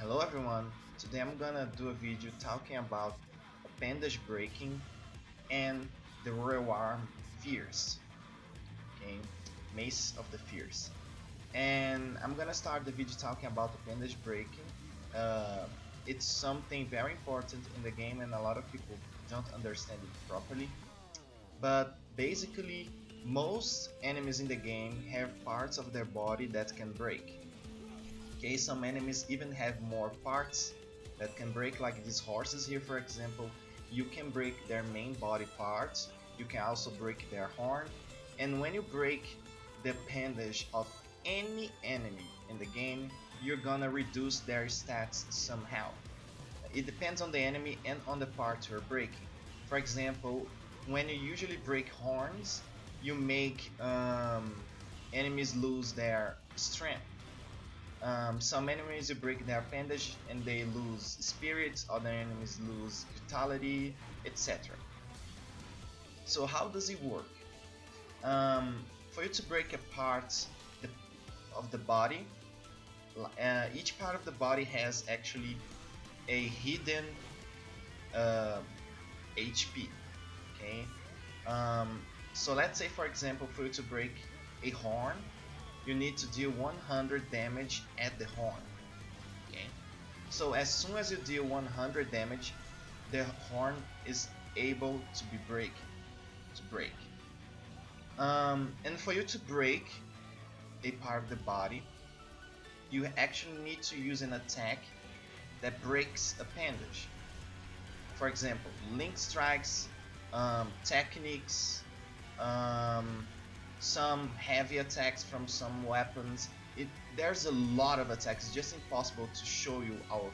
Hello everyone, today I'm gonna do a video talking about appendage breaking and the royal arm fierce, okay, Mace of the Fierce. And I'm gonna start the video talking about appendage breaking. It's something very important in the game and a lot of people don't understand it properly. But basically, most enemies in the game have parts of their body that can break. Okay, some enemies even have more parts that can break, like these horses here for example. You can break their main body parts, you can also break their horn, and when you break the appendage of any enemy in the game, you're gonna reduce their stats somehow. It depends on the enemy and on the part you're breaking. For example, when you usually break horns, you make enemies lose their strength. Some enemies you break their appendage and they lose spirits, other enemies lose vitality, etc. So how does it work? For you to break a part of the body, each part of the body has actually a hidden HP. Okay, so let's say for example, for you to break a horn, you need to deal 100 damage at the horn. Okay, so as soon as you deal 100 damage, the horn is able to be break. And for you to break a part of the body, you actually need to use an attack that breaks appendage. For example, link strikes, techniques, some heavy attacks from some weapons. There's a lot of attacks, it's just impossible to show you all of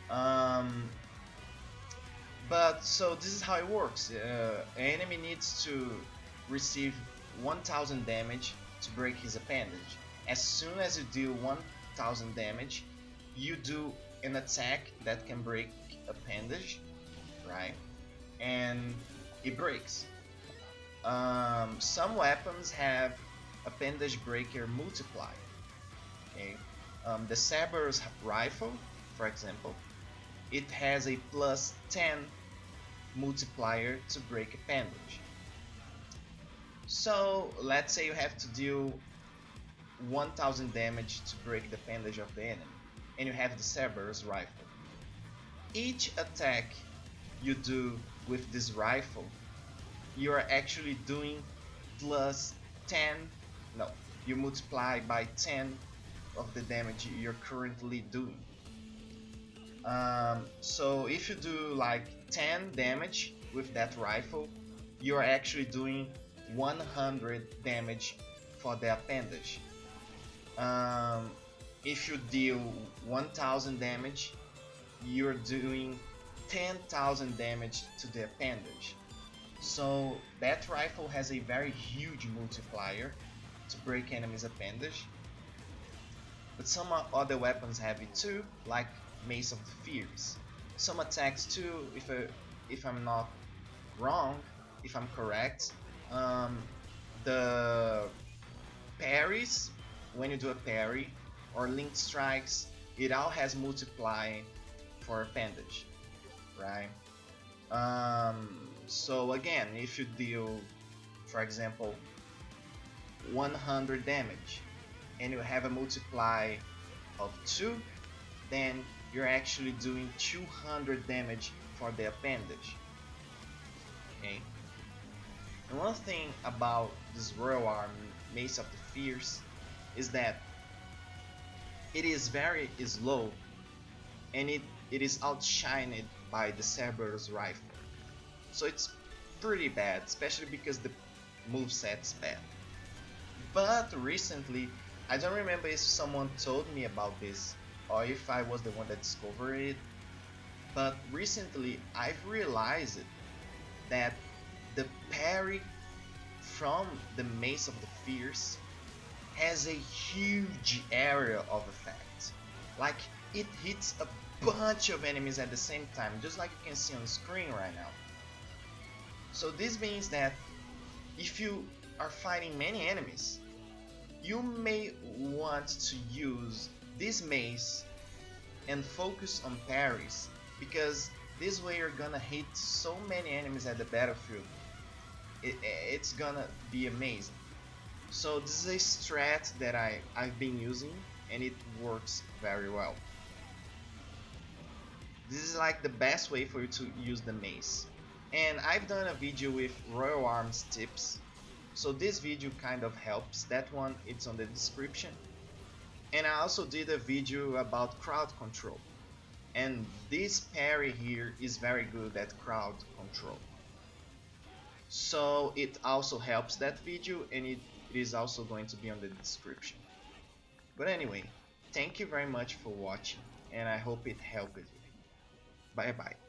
them. But so this is how it works. An enemy needs to receive 1000 damage to break his appendage. As soon as you deal 1000 damage, you do an attack that can break appendage, right? And it breaks. Some weapons have appendage breaker multiplier. Okay, the Saber's rifle, for example, it has a plus 10 multiplier to break appendage. So let's say you have to deal 1000 damage to break the appendage of the enemy, and you have the Saber's rifle. Each attack you do with this rifle, you are actually doing plus 10, no, you multiply by 10 of the damage you're currently doing. So if you do like 10 damage with that rifle, you are actually doing 100 damage for the appendage. If you deal 1000 damage, you're doing 10,000 damage to the appendage. So that rifle has a very huge multiplier to break enemies' appendage. But some other weapons have it too, like Mace of the Fierce. Some attacks too, if I'm not wrong, if I'm correct, the parries, when you do a parry, or link strikes, it all has multiplying for appendage, right? So again, if you deal, for example, 100 damage and you have a multiply of 2, then you're actually doing 200 damage for the appendage. Okay. And one thing about this royal arm Mace of the Fierce is that it is very slow, and it is outshined by the Saber's rifle. So it's pretty bad, especially because the moveset's bad. But recently, I don't remember if someone told me about this or if I was the one that discovered it, but recently I've realized that the parry from the Mace of the Fierce has a huge area of effect. Like, it hits a bunch of enemies at the same time, just like you can see on the screen right now. So this means that if you are fighting many enemies, you may want to use this mace and focus on parries, because this way you're gonna hit so many enemies at the battlefield. It's gonna be amazing. So this is a strat that I've been using, and it works very well. This is like the best way for you to use the mace. And I've done a video with Royal Arms tips, so this video kind of helps. That one, it's on the description. And I also did a video about crowd control, and this parry here is very good at crowd control, so it also helps that video, and it is also going to be on the description. But anyway, thank you very much for watching, and I hope it helped you. Bye bye.